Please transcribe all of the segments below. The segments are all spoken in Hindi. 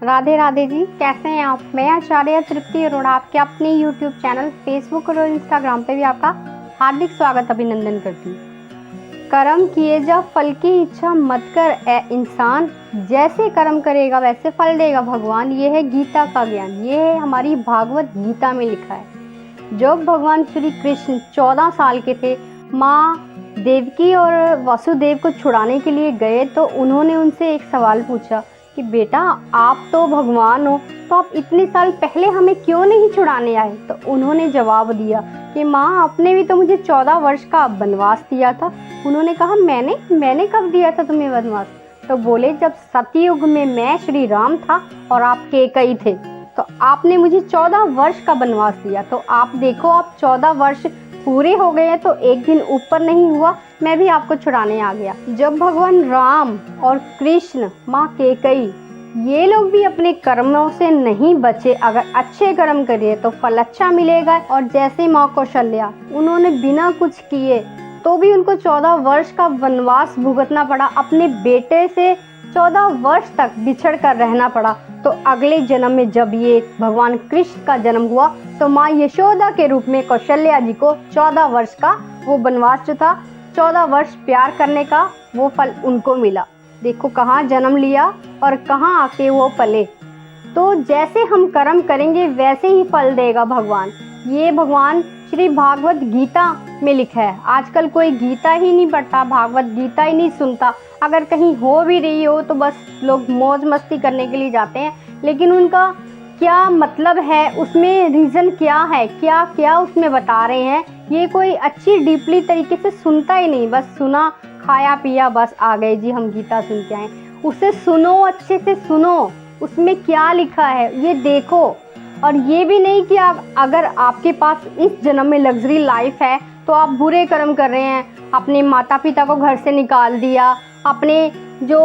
राधे राधे जी, कैसे हैं आप। मैं आचार्य तृप्ति अरोड़ा आपके अपने YouTube चैनल, फेसबुक और इंस्टाग्राम पे भी आपका हार्दिक स्वागत अभिनंदन करती हूँ। कर्म किए जा फल की इच्छा मत कर ए इंसान, जैसे कर्म करेगा वैसे फल देगा भगवान। ये है गीता का ज्ञान, ये है हमारी भागवत गीता में लिखा है। जब भगवान श्री कृष्ण 14 साल के थे, माँ देवकी और वासुदेव को छुड़ाने के लिए गए तो उन्होंने उनसे एक सवाल पूछा कि बेटा आप तो भगवान हो, तो आप इतने साल पहले हमें क्यों नहीं छुड़ाने आए। तो उन्होंने जवाब दिया कि माँ आपने भी तो मुझे 14 वर्ष का वनवास दिया था। उन्होंने कहा मैंने कब दिया था तुम्हें वनवास। तो बोले जब सतयुग में मैं श्री राम था और आप केकई थे, तो आपने मुझे 14 वर्ष का वनवास दिया। तो आप देखो, आप 14 वर्ष पूरे हो गए तो एक दिन ऊपर नहीं हुआ, मैं भी आपको छुड़ाने आ गया। जब भगवान राम और कृष्ण, माँ केकई, ये लोग भी अपने कर्मों से नहीं बचे, अगर अच्छे कर्म करिए तो फल अच्छा मिलेगा। और जैसे माँ कौशल्या, उन्होंने बिना कुछ किए तो भी उनको 14 वर्ष का वनवास भुगतना पड़ा, अपने बेटे से 14 वर्ष तक बिछड़ कर रहना पड़ा। तो अगले जन्म में जब ये भगवान कृष्ण का जन्म हुआ तो माँ यशोदा के रूप में कौशल्या जी को 14 वर्ष का वो वनवास जो था, 14 वर्ष प्यार करने का, वो फल उनको मिला। देखो कहाँ जन्म लिया और कहाँ आके वो पले। तो जैसे हम कर्म करेंगे वैसे ही फल देगा भगवान। ये भगवान श्री भागवत गीता में लिखा है। आजकल कोई गीता ही नहीं पढ़ता, भागवत गीता ही नहीं सुनता। अगर कहीं हो भी रही हो तो बस लोग मौज मस्ती करने के लिए जाते हैं, लेकिन उनका क्या मतलब है, उसमें रीज़न क्या है, क्या क्या उसमें बता रहे हैं, ये कोई अच्छी डीपली तरीके से सुनता ही नहीं। बस सुना, खाया पिया, बस आ गए जी हम गीता सुन के आए। उसे सुनो, अच्छे से सुनो, उसमें क्या लिखा है ये देखो। और ये भी नहीं कि आप, अगर आपके पास इस जन्म में लग्जरी लाइफ है तो आप बुरे कर्म कर रहे हैं, अपने माता पिता को घर से निकाल दिया, अपने जो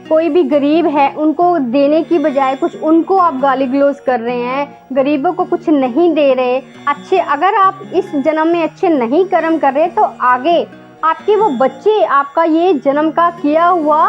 कोई भी गरीब है उनको देने की बजाय कुछ उनको आप गाली गलौज कर रहे हैं, गरीबों को कुछ नहीं दे रहे। अच्छे, अगर आप इस जन्म में अच्छे नहीं कर्म कर रहे तो आगे आपके वो बच्चे, आपका ये जन्म का किया हुआ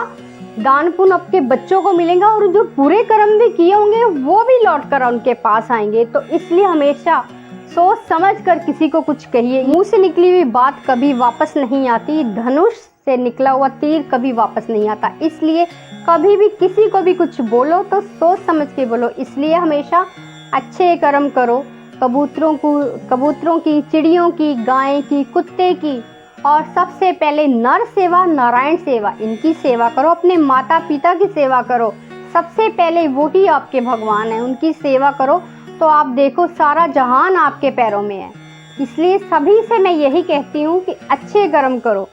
दान पुण्य आपके बच्चों को मिलेगा, और जो बुरे कर्म भी किए होंगे वो भी लौट कर उनके पास आएंगे। तो इसलिए हमेशा सोच समझ कर किसी को कुछ कहिए। मुंह से निकली हुई बात कभी वापस नहीं आती, धनुष से निकला हुआ तीर कभी वापस नहीं आता। इसलिए कभी भी किसी को भी कुछ बोलो तो सोच समझ के बोलो। इसलिए हमेशा अच्छे कर्म करो। कबूतरों की, चिड़ियों की, गाय की, कुत्ते की, और सबसे पहले नर सेवा, नारायण सेवा, इनकी सेवा करो। अपने माता पिता की सेवा करो, सबसे पहले वो ही आपके भगवान हैं, उनकी सेवा करो। तो आप देखो सारा जहान आपके पैरों में है। इसलिए सभी से मैं यही कहती हूँ कि अच्छे कर्म करो,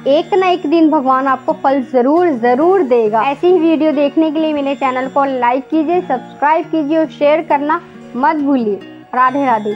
एक ना एक दिन भगवान आपको फल ज़रूर देगा। ऐसी ही वीडियो देखने के लिए मेरे चैनल को लाइक कीजिए, सब्सक्राइब कीजिए और शेयर करना मत भूलिए। राधे राधे।